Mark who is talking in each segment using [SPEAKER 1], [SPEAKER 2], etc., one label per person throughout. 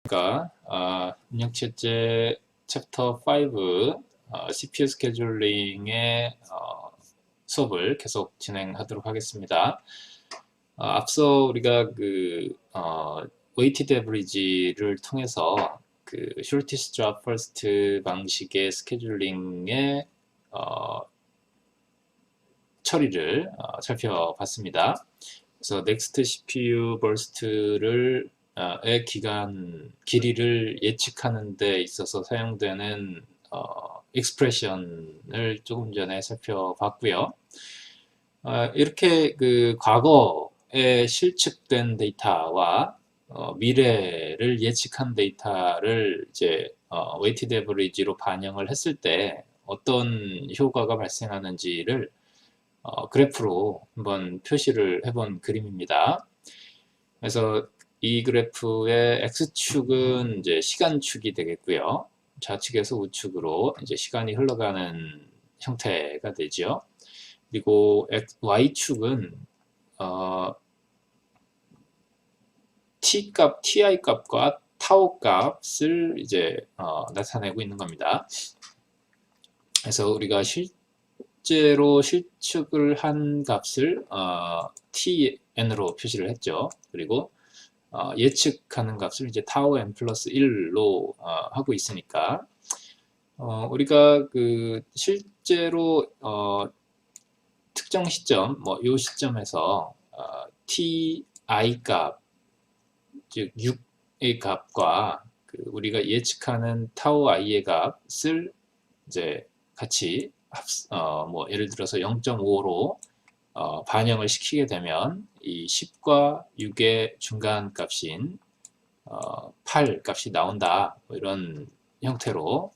[SPEAKER 1] 안녕하십니까. 운영체제 챕터 5 CPU 스케줄링의 수업을 계속 진행하도록 하겠습니다. 앞서 우리가 웨이티드 에버리지를 통해서 shortest job first 방식의 스케줄링의 처리를 살펴봤습니다. 그래서 next CPU burst를 의 길이를 예측하는 데 있어서 사용되는 익스프레션을 조금 전에 살펴봤고요. 이렇게 과거에 실측된 데이터와 미래를 예측한 데이터를 이제 웨이티드 에버리지로 반영을 했을 때 어떤 효과가 발생하는지를 그래프로 한번 표시를 해본 그림입니다. 그래서 이 그래프의 X축은 이제 시간축이 되겠고요. 좌측에서 우측으로 이제 시간이 흘러가는 형태가 되죠. 그리고 Y축은 T값, TI 값과 타우 값을 이제 나타내고 있는 겁니다. 그래서 우리가 실제로 실측을 한 값을 TN으로 표시를 했죠. 그리고 예측하는 값을 이제 타우 n 플러스 1로 하고 있으니까 우리가 실제로 특정 시점, 요 시점에서 ti 값, 즉 6의 값과 우리가 예측하는 타우 i의 값을 이제 같이 예를 들어서 0.5로 반영을 시키게 되면 이 10과 6의 중간 값인 8 값이 나온다. 이런 형태로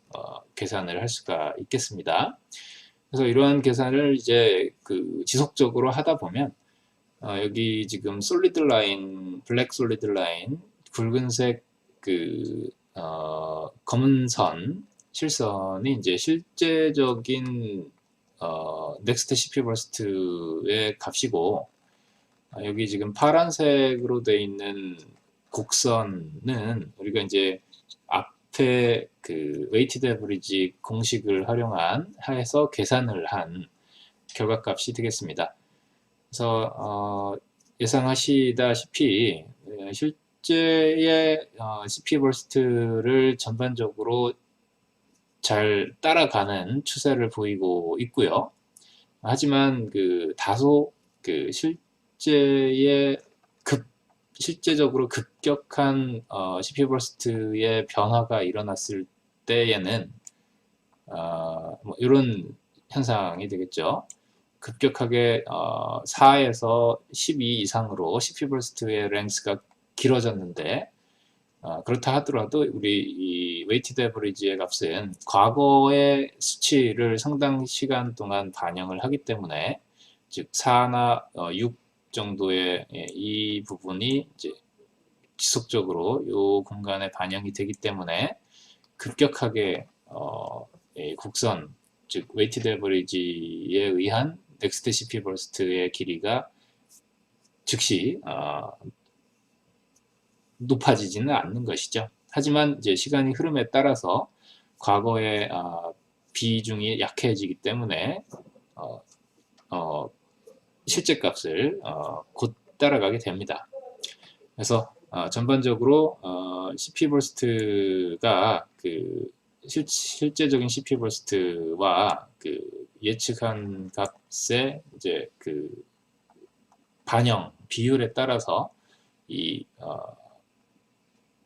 [SPEAKER 1] 계산을 할 수가 있겠습니다. 그래서 이러한 계산을 이제 지속적으로 하다 보면 여기 지금 솔리드 라인, 블랙 솔리드 라인, 굵은색 검은 선, 실선이 이제 실제적인 넥스트 CPU 버스트의 값이고 여기 지금 파란색으로 되어 있는 곡선은 우리가 이제 앞에 웨이티드 에버리지 공식을 해서 계산을 한 결과값이 되겠습니다. 그래서 예상하시다시피 실제의 CPU 버스트를 전반적으로 잘 따라가는 추세를 보이고 있고요. 하지만 다소 실제적으로 급격한 CPU 버스트의 변화가 일어났을 때에는 이런 현상이 되겠죠. 급격하게 4에서 12 이상으로 CPU 버스트의 랭스가 길어졌는데 그렇다 하더라도 우리 이 웨이티드 에버리지의 값은 과거의 수치를 상당 시간 동안 반영을 하기 때문에 즉 4나 6 정도의 이 부분이 이제 지속적으로 이 공간에 반영이 되기 때문에 급격하게 곡선 즉 웨이티드 에버리지에 의한 넥스트 CPU 버스트의 길이가 즉시 높아지지는 않는 것이죠. 하지만 이제 시간이 흐름에 따라서 과거의 비중이 약해지기 때문에 실제 값을 곧 따라가게 됩니다. 그래서 전반적으로 CPU 버스트가 실제적인 CPU 버스트와 예측한 값의 이제 반영 비율에 따라서 이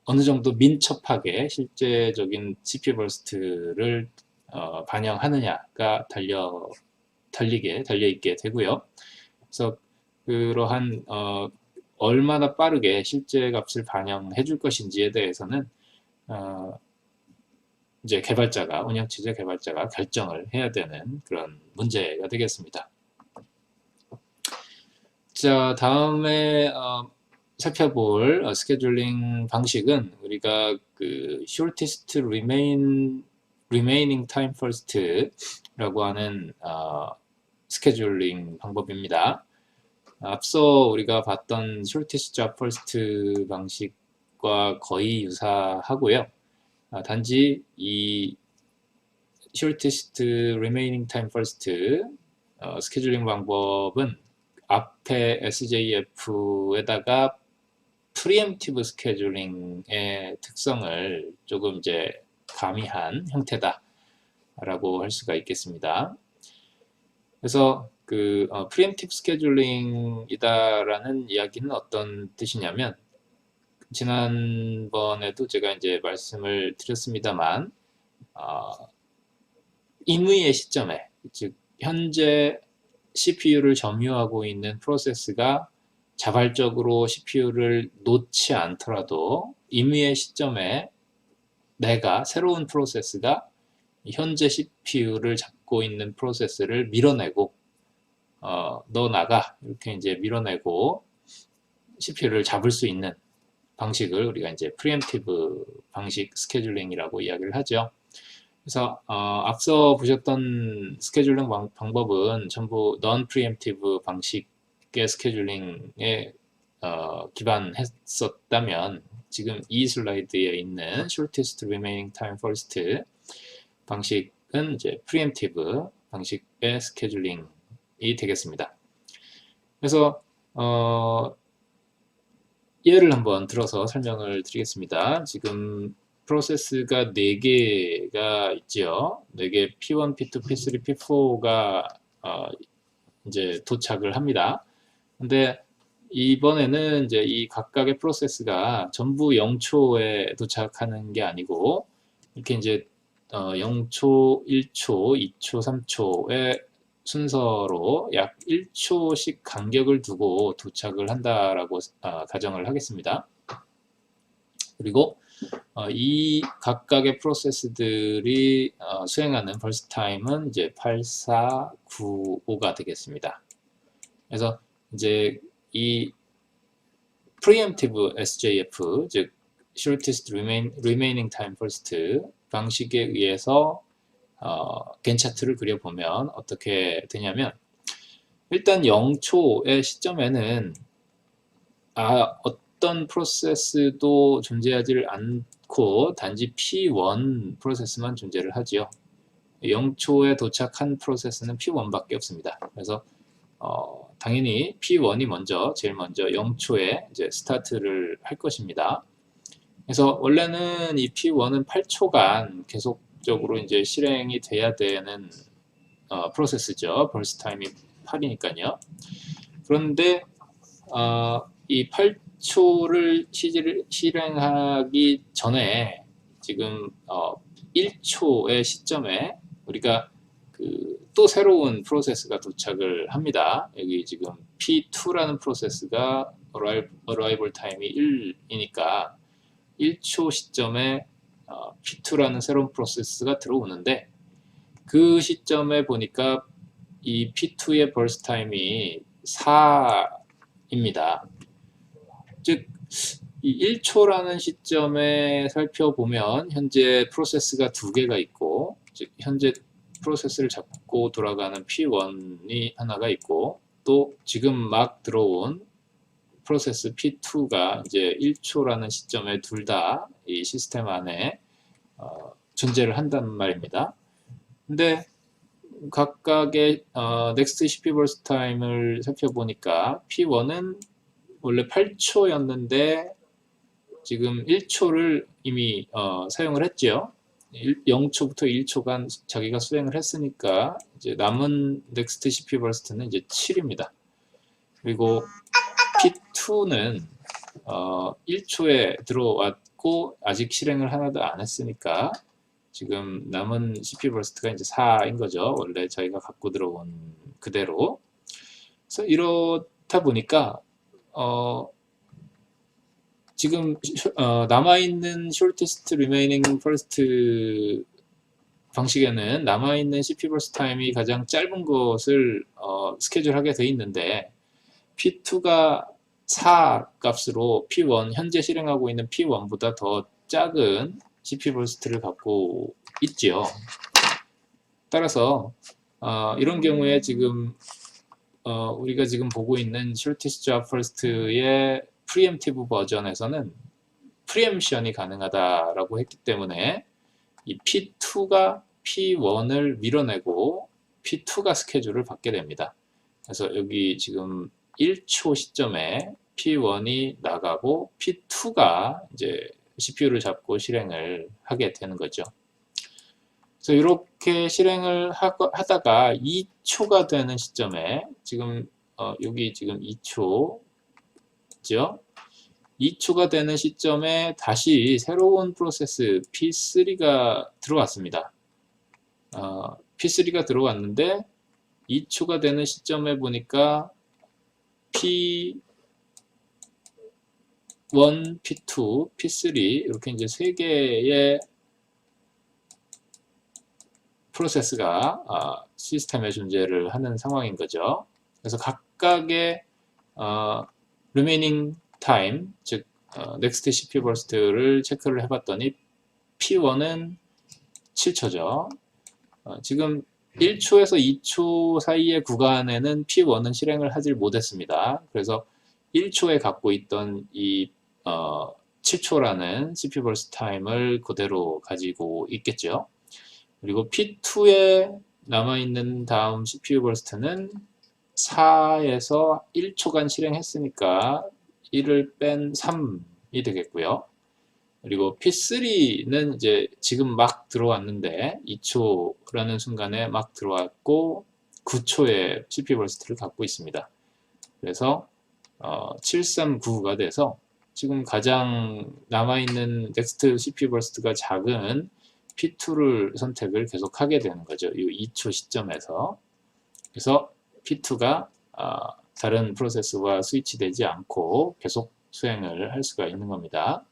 [SPEAKER 1] 어느 정도 민첩하게 실제적인 CPU 버스트를 반영하느냐가 달려있게 되고요. 그래서 그러한 얼마나 빠르게 실제 값을 반영해 줄 것인지에 대해서는 이제 운영체제 개발자가 결정을 해야 되는 그런 문제가 되겠습니다. 자, 다음에 살펴볼 스케줄링 방식은 우리가 shortest remaining time first 라고 하는 스케줄링 방법입니다. 앞서 우리가 봤던 shortest job first 방식과 방식과 거의 유사하고요. 단지 이 shortest remaining time first 스케줄링 방법은 앞에 SJF에다가 프리엠티브 스케줄링의 특성을 조금 이제 가미한 형태다라고 할 수가 있겠습니다. 그래서 그 프리엠티브 스케줄링이다라는 이야기는 어떤 뜻이냐면, 지난번에도 제가 이제 말씀을 드렸습니다만, 임의의 시점에, 즉 현재 CPU를 점유하고 있는 프로세스가 자발적으로 CPU를 놓지 않더라도 임의의 시점에 내가 새로운 프로세스가 현재 CPU를 잡고 있는 프로세스를 밀어내고 너 나가 이렇게 이제 밀어내고 CPU를 잡을 수 있는 방식을 우리가 이제 프리엠티브 방식 스케줄링이라고 이야기를 하죠. 그래서 앞서 보셨던 스케줄링 방법은 전부 non-preemptive 방식의 스케줄링에 기반했었다면, 지금 이 슬라이드에 있는 shortest remaining time first 방식은 이제 preemptive 방식의 스케줄링이 되겠습니다. 그래서 예를 한번 들어서 설명을 드리겠습니다. 지금 프로세스가 4개가 있지요. 4개 P1, P2, P3, P4가 이제 도착을 합니다. 근데 이번에는 이제 이 각각의 프로세스가 전부 0초에 도착하는 게 아니고, 이렇게 이제 0초, 1초, 2초, 3초의 순서로 약 1초씩 간격을 두고 도착을 한다라고 가정을 하겠습니다. 그리고 이 각각의 프로세스들이 수행하는 벌스트 타임은 이제 8495가 되겠습니다. 그래서 이제 이 preemptive SJF, 즉 shortest remaining time first 방식에 의해서 겐 차트를 그려보면 어떻게 되냐면, 일단 0초의 시점에는 어떤 프로세스도 존재하지 않고 단지 P1 프로세스만 존재를 하지요. 0초에 도착한 프로세스는 P1밖에 없습니다. 그래서 당연히 P1이 제일 먼저 0초에 이제 스타트를 할 것입니다. 그래서 원래는 이 P1은 8초간 계속적으로 이제 실행이 돼야 되는 프로세스죠. 벌스트 타임이 8이니까요. 그런데 이 8초를 실행하기 전에 지금 1초의 시점에 우리가 또 새로운 프로세스가 도착을 합니다. 여기 지금 P2라는 프로세스가 arrival 타임이 1이니까 1초 시점에 P2라는 새로운 프로세스가 들어오는데, 그 시점에 보니까 이 P2의 벌스트 타임이 4입니다. 즉, 이 1초라는 시점에 살펴보면 현재 프로세스가 2개가 있고, 즉 현재 프로세스를 잡고 돌아가는 P1이 하나가 있고, 또 지금 막 들어온 프로세스 P2가 이제 1초라는 시점에 둘 다 이 시스템 안에 존재를 한단 말입니다. 근데 각각의 next CPU burst time을 살펴보니까 P1은 원래 8초였는데 지금 1초를 이미 사용을 했죠. 0초부터 1초간 자기가 수행을 했으니까 이제 남은 next CPU burst는 이제 7입니다. 그리고 P2는 1초에 들어왔고 아직 실행을 하나도 안 했으니까 지금 남은 CPU burst가 이제 4인 거죠. 원래 저희가 갖고 들어온 그대로. 그래서 이렇다 보니까 지금 남아있는 shortest remaining first 방식에는 남아있는 CPU burst 타임이 가장 짧은 것을 스케줄하게 돼 있는데, P2가 4 값으로 P1, 현재 실행하고 있는 P1보다 더 작은 CPU burst를 갖고 있지요. 따라서 이런 경우에 지금 우리가 지금 보고 있는 shortest job first의 preemptive 버전에서는 프리엠션이 가능하다라고 했기 때문에 이 P2가 P1을 밀어내고 P2가 스케줄을 받게 됩니다. 그래서 여기 지금 1초 시점에 P1이 나가고 P2가 이제 CPU를 잡고 실행을 하게 되는 거죠. 그래서 이렇게 실행을 하다가 2초가 되는 시점에 지금 여기 지금 2초죠. 2초가 되는 시점에 다시 새로운 프로세스 P3가 들어왔습니다. P3가 들어왔는데 2초가 되는 시점에 보니까 P1, P2, P3 이렇게 이제 세 개의 프로세스가 시스템에 존재를 하는 상황인 거죠. 그래서 각각의 remaining time, 즉 next CPU burst를 체크를 해봤더니 P1은 7초죠. 지금 1초에서 2초 사이의 구간에는 P1은 실행을 하질 못했습니다. 그래서 1초에 갖고 있던 이 7초라는 CPU burst time을 그대로 가지고 있겠죠. 그리고 P2에 남아있는 다음 CPU burst는 4에서 1초간 실행했으니까 1을 뺀 3이 되겠고요. 그리고 P3는 이제 지금 막 들어왔는데 2초라는 순간에 막 들어왔고 9초의 CPU burst를 갖고 있습니다. 그래서 739가 돼서 지금 가장 남아있는 넥스트 CPU burst가 작은 P2를 선택을 계속 하게 되는 거죠. 이 2초 시점에서. 그래서 P2가 다른 프로세스와 스위치되지 않고 계속 수행을 할 수가 있는 겁니다.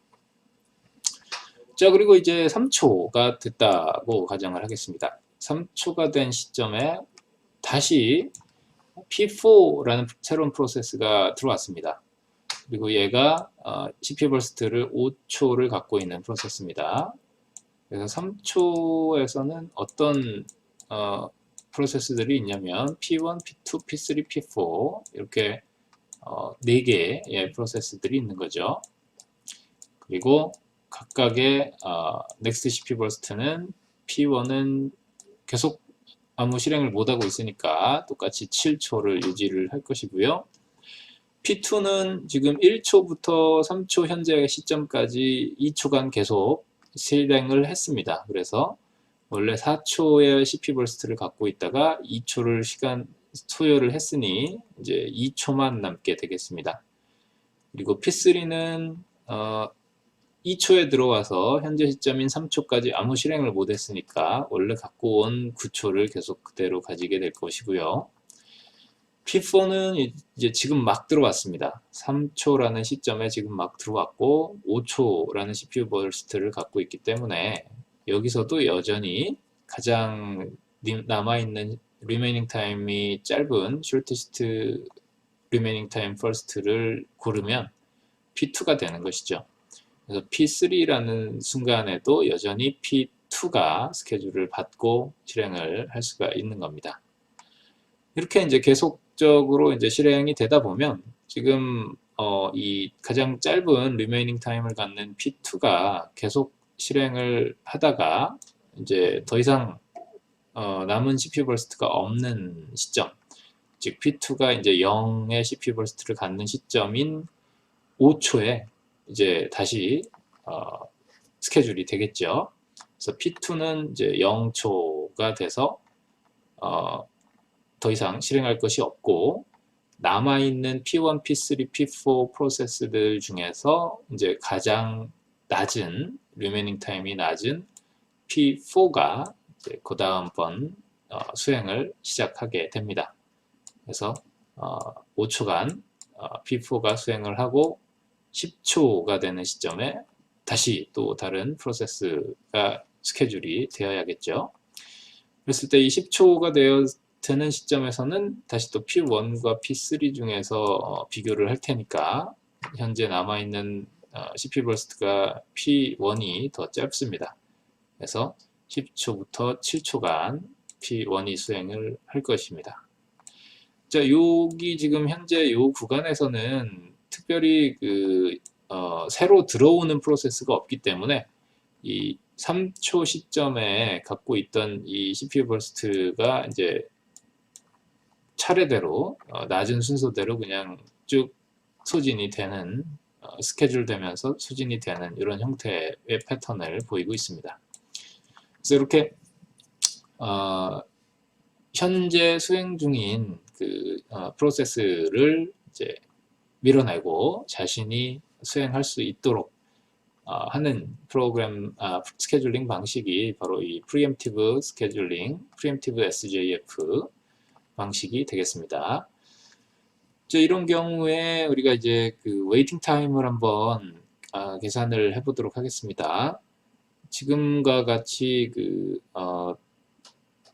[SPEAKER 1] 자, 그리고 이제 3초가 됐다고 가정을 하겠습니다. 3초가 된 시점에 다시 P4라는 새로운 프로세스가 들어왔습니다. 그리고 얘가 CPU burst를 5초를 갖고 있는 프로세스입니다. 그래서 3초에서는 어떤 프로세스들이 있냐면 P1, P2, P3, P4 이렇게 4개의 프로세스들이 있는 거죠. 그리고 각각의 next CPU burst는 P1은 계속 아무 실행을 못하고 있으니까 똑같이 7초를 유지를 할 것이고요. P2는 지금 1초부터 3초 현재 시점까지 2초간 계속 실행을 했습니다. 그래서 원래 4초의 CPU burst를 갖고 있다가 2초를 시간 소요를 했으니 이제 2초만 남게 되겠습니다. 그리고 P3는 2초에 들어와서 현재 시점인 3초까지 아무 실행을 못 했으니까 원래 갖고 온 9초를 계속 그대로 가지게 될 것이고요. P4는 이제 지금 막 들어왔습니다. 3초라는 시점에 지금 막 들어왔고 5초라는 CPU burst를 갖고 있기 때문에 여기서도 여전히 가장 남아있는 remaining time이 짧은 shortest remaining time first를 고르면 P2가 되는 것이죠. 그래서 P3라는 순간에도 여전히 P2가 스케줄을 받고 실행을 할 수가 있는 겁니다. 이렇게 이제 계속적으로 이제 실행이 되다 보면 지금 이 가장 짧은 remaining time을 갖는 P2가 계속 실행을 하다가 이제 더 이상 남은 CPU burst가 없는 시점, 즉 P2가 이제 0의 CPU burst를 갖는 시점인 5초에 이제 다시 스케줄이 되겠죠. 그래서 P2는 이제 0초가 돼서 더 이상 실행할 것이 없고 남아있는 P1, P3, P4 프로세스들 중에서 이제 가장 낮은 remaining time이 낮은 P4가 이제 그 다음번 수행을 시작하게 됩니다. 그래서 5초간 P4가 수행을 하고 10초가 되는 시점에 다시 또 다른 프로세스가 스케줄이 되어야겠죠. 그랬을 때 이 10초가 되는 시점에서는 다시 또 P1과 P3 중에서 비교를 할 테니까 현재 남아있는 CPU burst가 P1이 더 짧습니다. 그래서 10초부터 7초간 P1이 수행을 할 것입니다. 자, 여기 지금 현재 이 구간에서는 특별히 그 새로 들어오는 프로세스가 없기 때문에 이 3초 시점에 갖고 있던 이 CPU 버스트가 이제 차례대로 낮은 순서대로 그냥 쭉 소진이 되는 스케줄 되면서 소진이 되는 이런 형태의 패턴을 보이고 있습니다. 그래서 이렇게 현재 수행 중인 그 프로세스를 이제 밀어내고 자신이 수행할 수 있도록 하는 프로그램 스케줄링 방식이 바로 이 프리엠티브 스케줄링, 프리엠티브 SJF 방식이 되겠습니다. 이런 경우에 우리가 이제 그 웨이팅 타임을 한번 계산을 해보도록 하겠습니다. 지금과 같이 그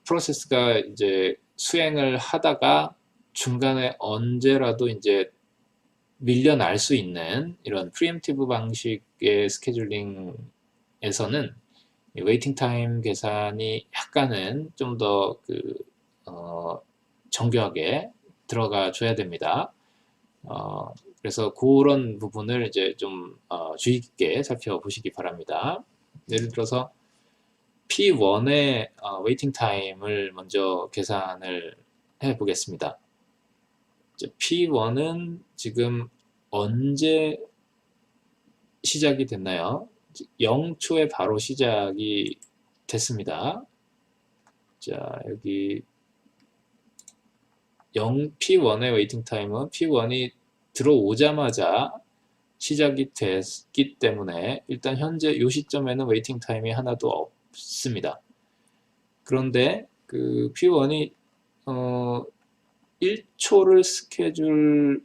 [SPEAKER 1] 프로세스가 이제 수행을 하다가 중간에 언제라도 이제 밀려날 수 있는 이런 프리엠티브 방식의 스케줄링에서는 웨이팅 타임 계산이 약간은 좀 더 그 정교하게 들어가 줘야 됩니다. 그래서 그런 부분을 이제 좀 주의 깊게 살펴보시기 바랍니다. 예를 들어서 P1의 웨이팅 타임을 먼저 계산을 해 보겠습니다. P1은 지금 언제 시작이 됐나요? 0초에 바로 시작이 됐습니다. 자, 여기 P1의 웨이팅 타임은 P1이 들어오자마자 시작이 됐기 때문에 일단 현재 이 시점에는 웨이팅 타임이 하나도 없습니다. 그런데 그 P1이 1초를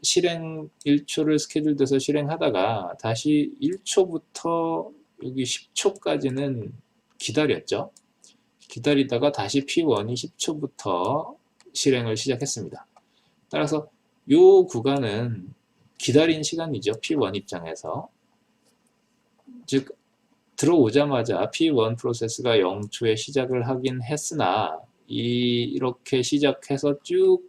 [SPEAKER 1] 실행 1초를 스케줄돼서 실행하다가 다시 1초부터 여기 10초까지는 기다렸죠. 기다리다가 다시 P1이 10초부터 실행을 시작했습니다. 따라서 이 구간은 기다린 시간이죠. P1 입장에서. 즉 들어오자마자 P1 프로세스가 0초에 시작을 하긴 했으나 이렇게 시작해서 쭉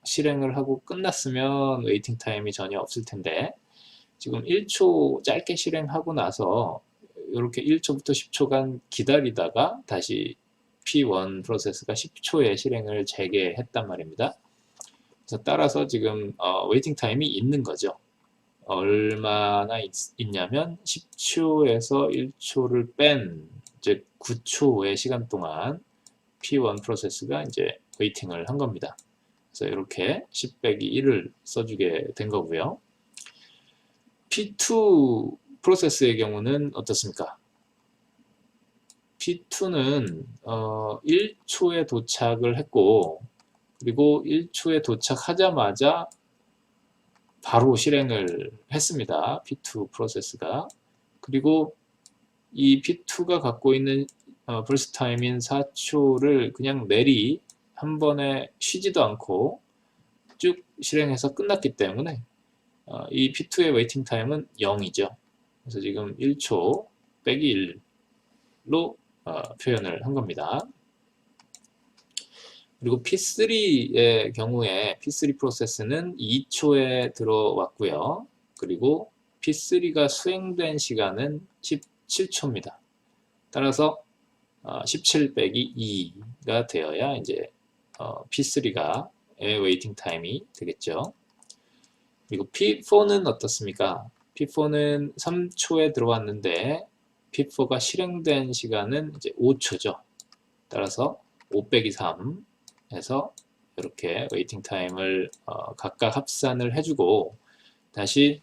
[SPEAKER 1] 실행을 하고 끝났으면 웨이팅 타임이 전혀 없을 텐데 지금 1초 짧게 실행하고 나서 이렇게 1초부터 10초간 기다리다가 다시 P1 프로세스가 10초에 실행을 재개했단 말입니다. 그래서 따라서 지금 웨이팅 타임이 있는 거죠. 얼마나 있냐면 10초에서 1초를 뺀 즉 9초의 시간 동안 P1 프로세스가 이제 웨이팅을 한 겁니다. 그래서 이렇게 10 빼기 1을 써주게 된 거고요. P2 프로세스의 경우는 어떻습니까? P2는 1초에 도착을 했고 그리고 1초에 도착하자마자 바로 실행을 했습니다. P2 프로세스가. 그리고 이 P2가 갖고 있는 burst 타임인 4초를 그냥 내리 한 번에 쉬지도 않고 쭉 실행해서 끝났기 때문에 이 P2의 웨이팅 타임은 0이죠. 그래서 지금 1초 빼기 1로 표현을 한 겁니다. 그리고 P3의 경우에 P3 프로세스는 2초에 들어왔고요. 그리고 P3가 수행된 시간은 17초입니다. 따라서 17 빼기 2가 되어야 이제 P3의 웨이팅 타임이 되겠죠. 그리고 P4는 어떻습니까? P4는 3초에 들어왔는데 P4가 실행된 시간은 이제 5초죠. 따라서 5 빼기 3 해서 이렇게 웨이팅 타임을 각각 합산을 해주고 다시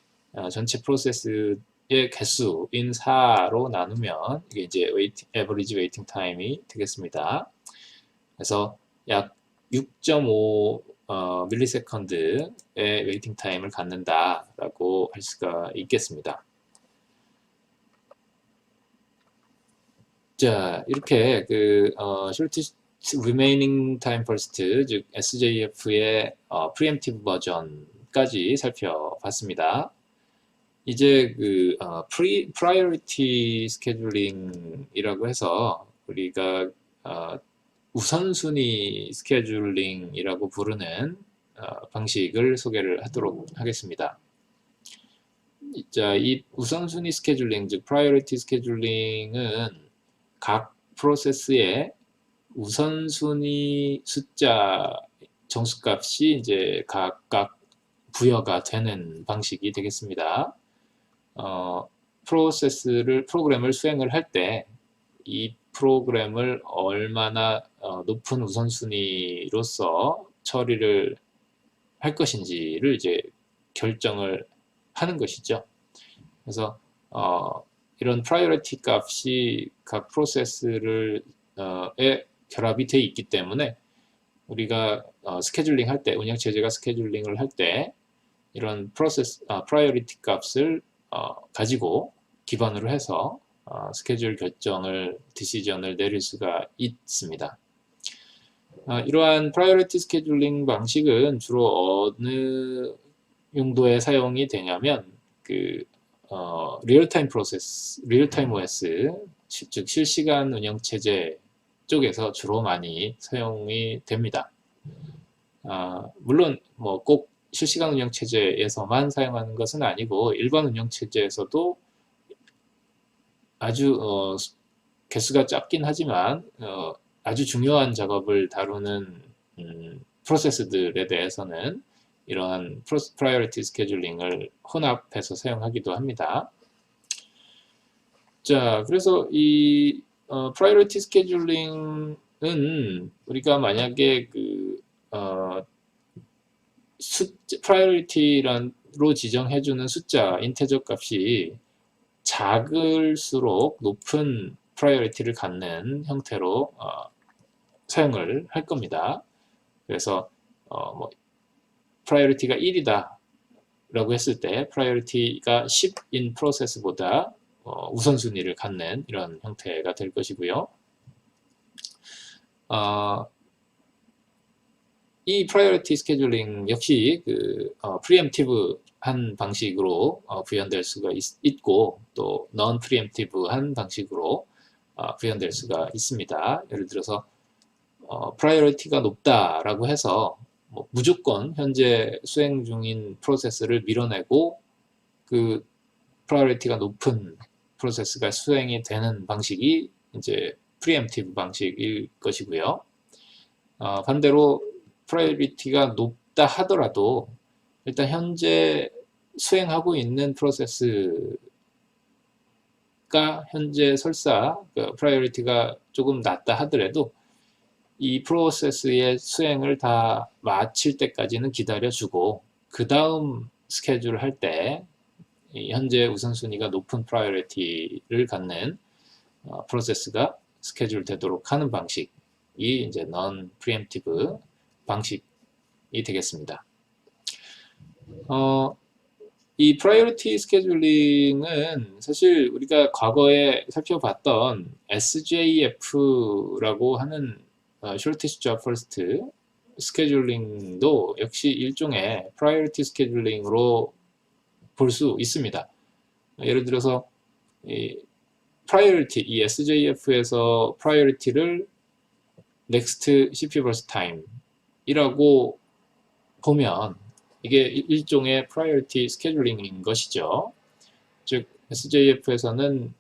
[SPEAKER 1] 전체 프로세스의 개수인 4로 나누면 이게 이제 에버리지 웨이팅 타임이 되겠습니다. 그래서 약 6.5 밀리세컨드의 웨이팅 타임을 갖는다라고 할 수가 있겠습니다. 자, 이렇게 그 shortest remaining time first, 즉 SJF의 preemptive 버전까지 살펴봤습니다. 이제 그 priority scheduling이라고 해서 우리가 우선순위 스케줄링이라고 부르는 방식을 소개를 하도록 하겠습니다. 자, 이 우선순위 스케줄링, 즉 프라이어리티 스케줄링은 각 프로세스의 우선순위 숫자 정수값이 이제 각각 부여가 되는 방식이 되겠습니다. 프로그램을 수행을 할 때 이 프로그램을 얼마나 높은 우선순위로서 처리를 할 것인지를 이제 결정을 하는 것이죠. 그래서 이런 프라이어리티 값이 각 프로세스를 에 결합이 되어 있기 때문에 우리가 스케줄링 할 때, 운영체제가 스케줄링을 할 때 이런 프라이어리티 값을 가지고 기반으로 해서 스케줄 디시전을 내릴 수가 있습니다. 이러한 프라이어리티 스케줄링 방식은 주로 어느 용도에 사용이 되냐면 리얼타임 OS, 즉 실시간 운영체제 쪽에서 주로 많이 사용이 됩니다. 물론 뭐 꼭 실시간 운영체제에서만 사용하는 것은 아니고 일반 운영체제에서도 아주 개수가 작긴 하지만 아주 중요한 작업을 다루는 프로세스들에 대해서는 이러한 프라이어리티 스케줄링을 혼합해서 사용하기도 합니다. 자, 그래서 이 프라이어리티 스케줄링은 우리가 만약에 프라이어리티로 지정해주는 숫자, 인테저 값이 작을수록 높은 프라이어리티를 갖는 형태로 사용을 할 겁니다. 그래서 뭐 프라이어리티가 1이다 라고 했을 때 프라이어리티가 10인 프로세스보다 우선순위를 갖는 이런 형태가 될 것이고요. 이 프라이어리티 스케줄링 역시 프리엠티브한 방식으로 구현될 수가 있고 또 non 프리엠티브한 방식으로 구현될 수가 있습니다. 예를 들어서 프라이어리티가 높다라고 해서 뭐 무조건 현재 수행 중인 프로세스를 밀어내고 그 프라이어리티가 높은 프로세스가 수행이 되는 방식이 이제 프리엠티브 방식일 것이고요. 반대로 프라이어리티가 높다 하더라도 일단 현재 수행하고 있는 프로세스가 현재 설사 프라이어리티가 조금 낮다 하더라도 이 프로세스의 수행을 다 마칠 때까지는 기다려주고 그 다음 스케줄 할 때 현재 우선순위가 높은 프라이어리티를 갖는 프로세스가 스케줄 되도록 하는 방식이 이제 non preemptive 방식이 되겠습니다. 이 프라이어리티 스케줄링은 사실 우리가 과거에 살펴봤던 SJF라고 하는 Shortest Job First 스케줄링도 역시 일종의 프라이어리티 스케줄링으로 볼 수 있습니다. 예를 들어서 이 SJF에서 프라이어리티를 Next CPU Burst Time 이라고 보면 이게 일종의 프라이어리티 스케줄링인 것이죠. 즉 SJF에서는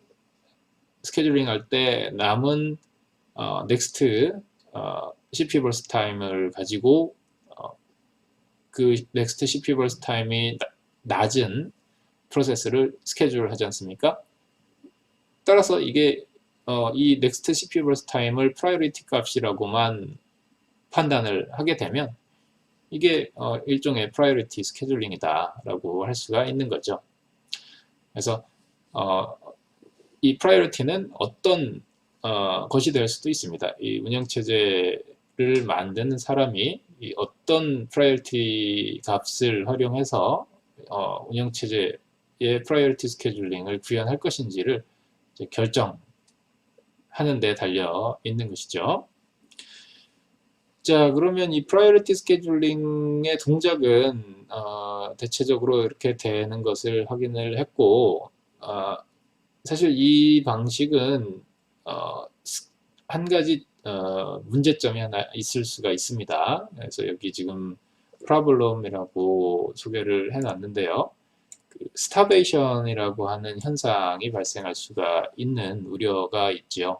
[SPEAKER 1] 스케줄링 할 때 남은 next CPU burst time을 가지고 그 next CPU burst time이 낮은 프로세스를 스케줄하지 않습니까? 따라서 이게 이 next CPU burst time을 priority 값이라고만 판단을 하게 되면 이게 일종의 프라이어리티 스케줄링이다라고 할 수가 있는 거죠. 그래서 이 프라이어리티는 어떤 것이 될 수도 있습니다. 이 운영체제를 만드는 사람이 어떤 프라이어리티 값을 활용해서 운영체제의 프라이어리티 스케줄링을 구현할 것인지를 이제 결정하는 데 달려 있는 것이죠. 자, 그러면 이 프라이어리티 스케줄링의 동작은 대체적으로 이렇게 되는 것을 확인을 했고 사실 이 방식은 한 가지 문제점이 하나 있을 수가 있습니다. 그래서 여기 지금 problem이라고 소개를 해놨는데요. 스타베이션이라고 하는 현상이 발생할 수가 있는 우려가 있지요.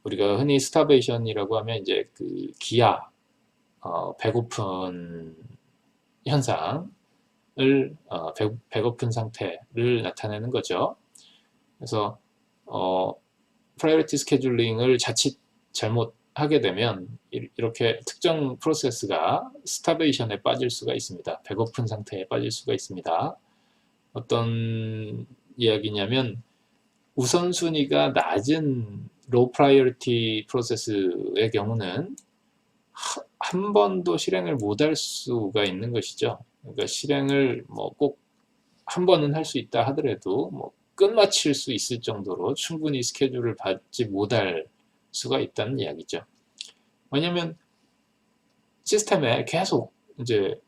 [SPEAKER 1] 우리가 흔히 스타베이션이라고 하면 이제 그 기아, 배고픈 현상을 배고픈 상태를 나타내는 거죠. 그래서 프라이어리티 스케줄링을 자칫 잘못하게 되면 이렇게 특정 프로세스가 스타베이션에 빠질 수가 있습니다. 배고픈 상태에 빠질 수가 있습니다. 어떤 이야기냐면 우선순위가 낮은 로우 프라이어리티 프로세스의 경우는 한 번도 실행을 못할 수가 있는 것이죠. 그러니까 실행을 뭐 꼭 한 번은 할 수 있다 하더라도 뭐 끝마칠 수 있을 정도로 충분히 스케줄을 받지 못할 수가 있다는 이야기죠. 왜냐하면 시스템에 계속 이제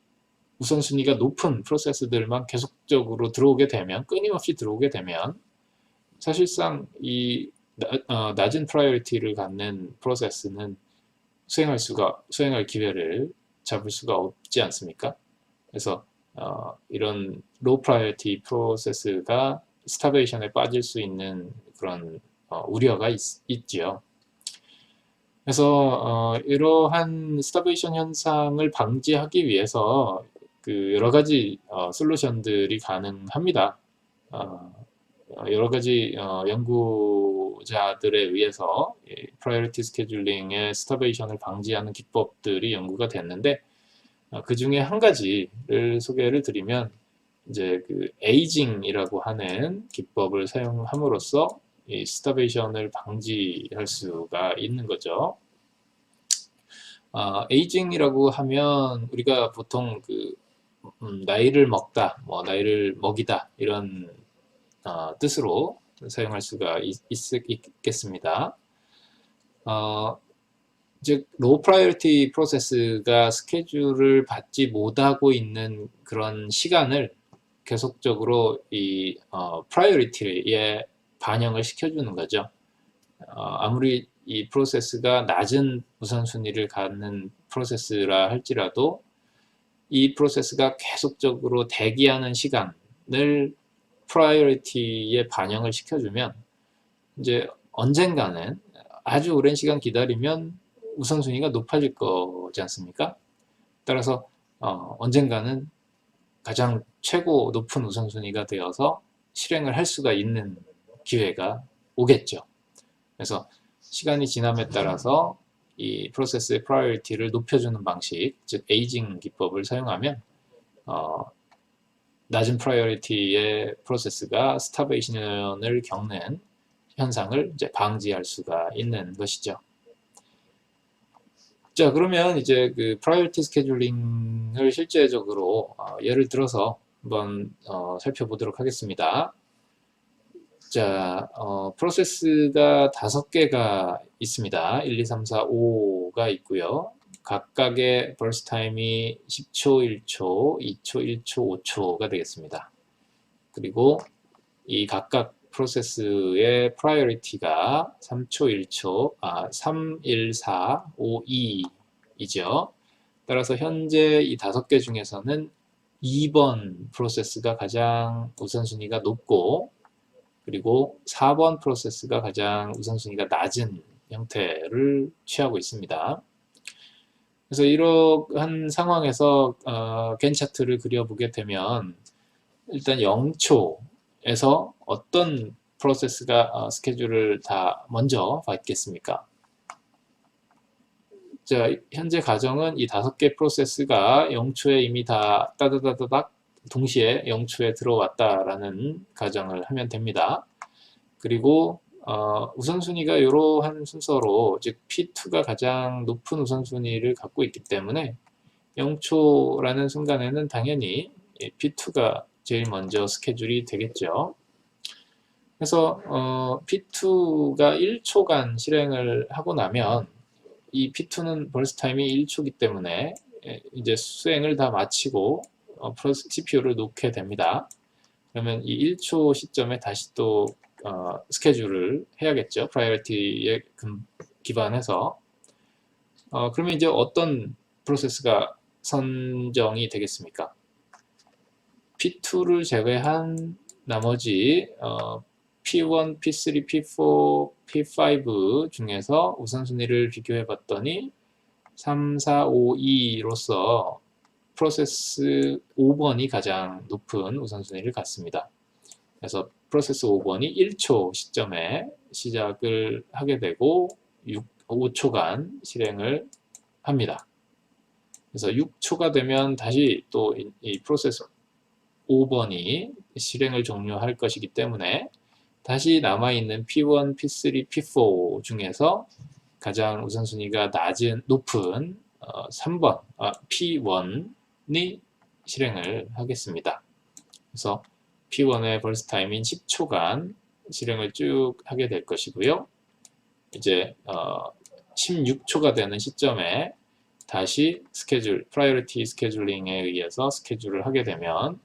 [SPEAKER 1] 우선순위가 높은 프로세스들만 계속적으로 들어오게 되면, 끊임없이 들어오게 되면 사실상 이 낮은 프라이어리티를 갖는 프로세스는 수행할 기회를 잡을 수가 없지 않습니까? 그래서 이런 로우 프라이어티 프로세스가 스타베이션에 빠질 수 있는 그런 우려가 있지요. 그래서 이러한 스타베이션 현상을 방지하기 위해서 여러 가지 솔루션들이 가능합니다. 여러 가지 연구자들에 의해서 프라이어리티 스케줄링의 스타베이션을 방지하는 기법들이 연구가 됐는데, 그 중에 한 가지를 소개를 드리면 이제 에이징이라고 하는 기법을 사용함으로써 이 스타베이션을 방지할 수가 있는 거죠. 에이징이라고 하면 우리가 보통 나이를 먹다, 뭐 나이를 먹이다 이런 뜻으로 사용할 수가 있겠습니다. 즉 로우 프라이어리티 프로세스가 스케줄을 받지 못하고 있는 그런 시간을 계속적으로 이 프라이어리티에 반영을 시켜주는 거죠. 아무리 이 프로세스가 낮은 우선순위를 갖는 프로세스라 할지라도 이 프로세스가 계속적으로 대기하는 시간을 프라이어리티에 반영을 시켜주면 이제 언젠가는 아주 오랜 시간 기다리면 우선순위가 높아질 거지 않습니까? 따라서 언젠가는 가장 최고 높은 우선순위가 되어서 실행을 할 수가 있는 기회가 오겠죠. 그래서 시간이 지남에 따라서 이 프로세스의 프라이어리티를 높여주는 방식, 즉 에이징 기법을 사용하면 낮은 프라이어리티의 프로세스가 스타베이션을 겪는 현상을 이제 방지할 수가 있는 것이죠. 자, 그러면 이제 프라이어리티 스케줄링을 실제적으로 예를 들어서 한번 살펴보도록 하겠습니다. 자, 프로세스가 5개가 있습니다. 1, 2, 3, 4, 5가 있고요. 각각의 버스트 타임이 10초, 1초, 2초, 1초, 5초가 되겠습니다. 그리고 이 각각 프로세스의 프라이어리티가 3초, 1초, 3, 1, 4, 5, 2이죠. 따라서 현재 이 5개 중에서는 2번 프로세스가 가장 우선순위가 높고, 그리고 4번 프로세스가 가장 우선순위가 낮은 형태를 취하고 있습니다. 그래서 이러한 상황에서 겐 차트를 그려보게 되면 일단 0초에서 어떤 프로세스가 스케줄을 다 먼저 받겠습니까? 자, 현재 가정은 이 5개 프로세스가 0초에 이미 다 따다다다닥 동시에 0초에 들어왔다라는 가정을 하면 됩니다. 그리고 우선순위가 이러한 순서로, 즉 P2가 가장 높은 우선순위를 갖고 있기 때문에 0초라는 순간에는 당연히 P2가 제일 먼저 스케줄이 되겠죠. 그래서 P2가 1초간 실행을 하고 나면 이 P2는 벌스 타임이 1초이기 때문에 이제 수행을 다 마치고 CPU를 놓게 됩니다. 그러면 이 1초 시점에 다시 또 스케줄을 해야겠죠. 프라이어리티에 기반해서. 그러면 이제 어떤 프로세스가 선정이 되겠습니까? P2를 제외한 나머지 P1, P3, P4, P5 중에서 우선순위를 비교해 봤더니 3, 4, 5, 2로서 프로세스 5번이 가장 높은 우선순위를 갖습니다. 그래서 프로세스 5번이 1초 시점에 시작을 하게 되고 5초간 실행을 합니다. 그래서 6초가 되면 다시 또 이 프로세스 5번이 실행을 종료할 것이기 때문에 다시 남아있는 P1, P3, P4 중에서 가장 우선순위가 높은 3번 P1이 실행을 하겠습니다. 그래서 P1의 벌스 타임인 10초간 실행을 쭉 하게 될 것이고요. 이제 16초가 되는 시점에 다시 프라이어리티 스케줄링에 의해서 스케줄을 하게 되면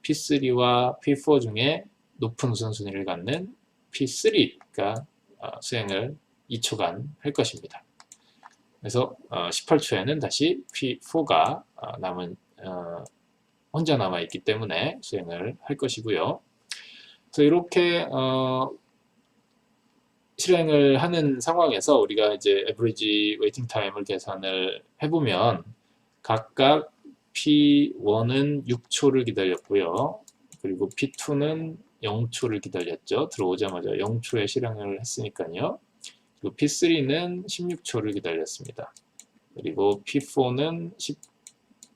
[SPEAKER 1] P3와 P4 중에 높은 우선순위를 갖는 P3가 수행을 2초간 할 것입니다. 그래서 18초에는 다시 P4가 혼자 남아있기 때문에 수행을 할 것이고요. 그래서 이렇게 실행을 하는 상황에서 우리가 이제 average waiting time을 계산을 해보면 각각 P1은 6초를 기다렸고요. 그리고 P2는 0초를 기다렸죠. 들어오자마자 0초에 실행을 했으니까요. 그리고 P3는 16초를 기다렸습니다. 그리고 P4는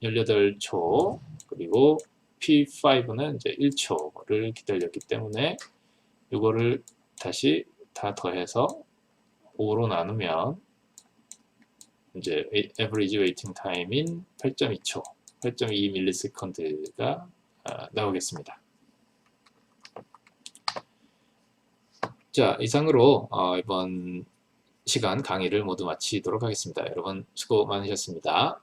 [SPEAKER 1] 18초, 그리고 P5는 이제 1초를 기다렸기 때문에 이거를 다시 다 더해서 5로 나누면 이제 average waiting time인 8.2초, 8.2 밀리세컨드가 나오겠습니다. 자, 이상으로 이번 시간 강의를 모두 마치도록 하겠습니다. 여러분 수고 많으셨습니다.